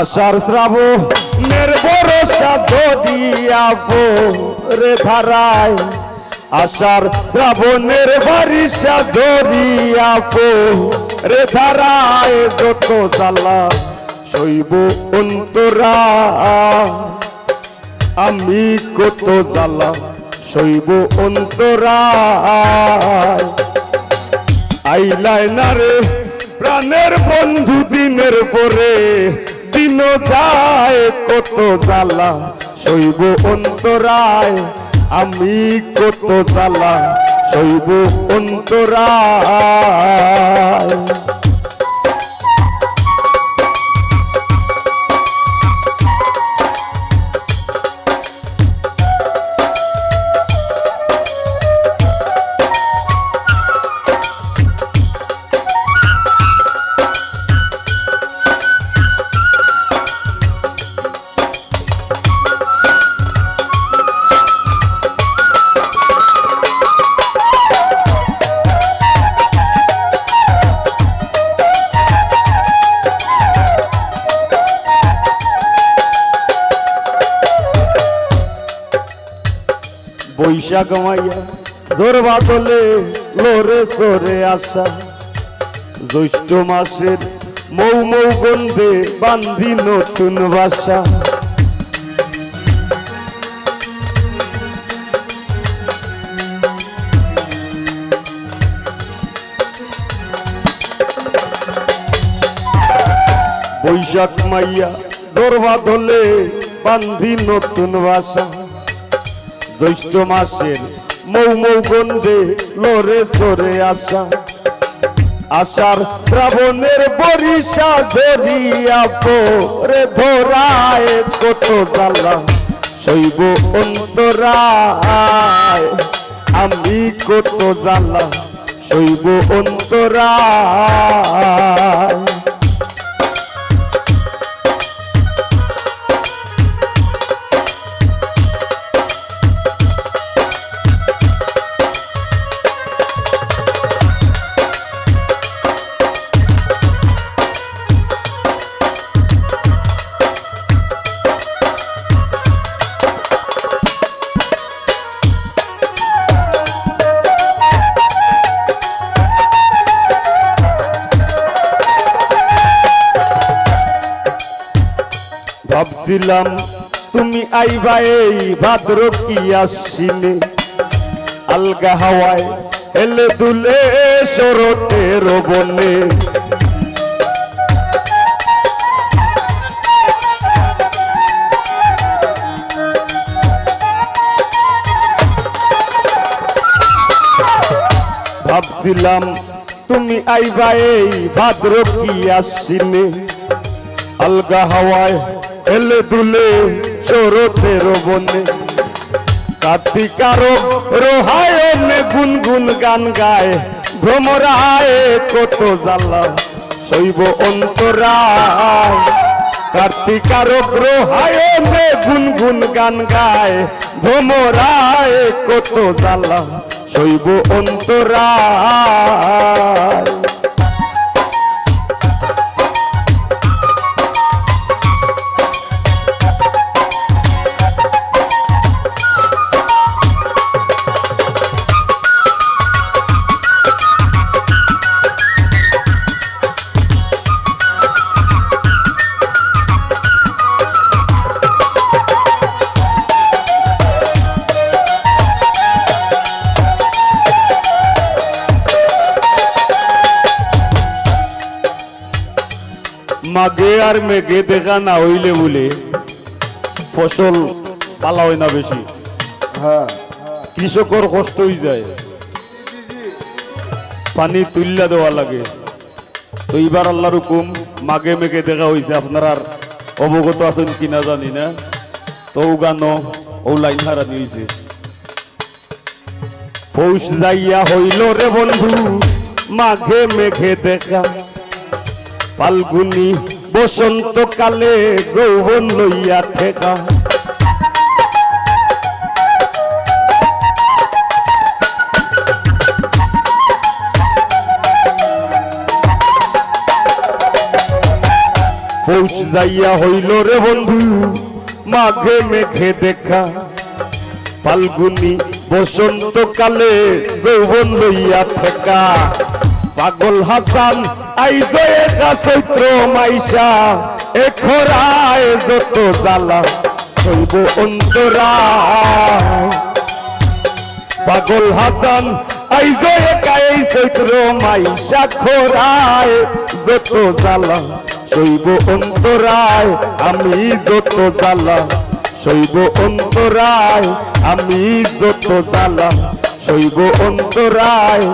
আষাঢ় শ্রাবণের বরষা জড়িয়া ভোরে ধারায়, আষাঢ় শ্রাবণের বর্ষা জড়িয়া ভোরে ধারায়, যত জ্বালা সইব অন্তরা আমি কত জ্বালা সইব অন্তরায়। আইলাই না রে প্রাণের বন্ধু দিনের পরে দিন যায়, কত জ্বালা সইব অন্তরায় আমি কত জ্বালা সইব অন্তরায়। বৈশাখ মাইয়া জোর বাদলে লোরে সরে আসা, জ্যৈষ্ঠ মাসের মৌ মৌ গন্ধে বান্ধি নতুন বাসা। বৈশাখ মাইয়া জোর বাদলে বান্ধি নতুন বাসা, জ্যৈষ্ঠ মাসের মৌ মৌ গন্ধে লোরে সরে আসা। আষাঢ় শ্রাবণের বর্ষা জড়িয়া ভোরে ধরায়, কত জ্বালা সইব অন্তরায় আমি কত জ্বালা সইব অন্তরায়। ভাবছিলাম তুমি আইবা এই ভাদ্র কি আশ্বিনে, আলগা হাওয়ায় হেলে দুলে শরতের বনে। ভাবছিলাম তুমি আইবা এই ভাদ্র কি আশ্বিনে, আলগা হাওয়ায় হেলে দুলে শরতের বনে। কার্তিকার রোহায়নে গুনগুন গান গায়, ভ্রমরায় কত জ্বালা সইব অন্তরায়। কার্তিকার রোহায়নে গুনগুন গান গায়, ভ্রমরায় কত জ্বালা সইব অন্তরায়। মাঘে আর মেঘে দেখা না হইলে বলে ফসল পালা হয় না বেশি, কৃষকর কষ্ট হয়ে যায়, পানি তুল্লা দেওয়া লাগে। তো এইবার আল্লাহর হুকুম মাঘে মেঘে দেখা হয়েছে, আপনার আর অবগত আছেন কিনা জানি না। তো গানো ও লাইন হারানি হয়েছে। পৌষ যাইয়া হইল রে বন্ধু মাঘে মেঘে দেখা, ফাল্গুনি বসন্তকালে যৌবন লইয়া ঠেকা। পৌষ যাইয়া হইল রে বন্ধু মাঘে মেঘে দেখা ফাল্গুনি বসন্তকালে যৌবন লইয়া ঠেকা পাগল হাসান আইজ একা চৈত্র মাইশা এ খরায় যত জ্বালা হইব অন্তরায় পাগল হাসান আইজ একা এই চৈত্র মাইশা খরায় যত জ্বালা সইব অন্তরায় আমি যত জ্বালা সইব অন্তরায় আমি যত জ্বালা সইব অন্তরায়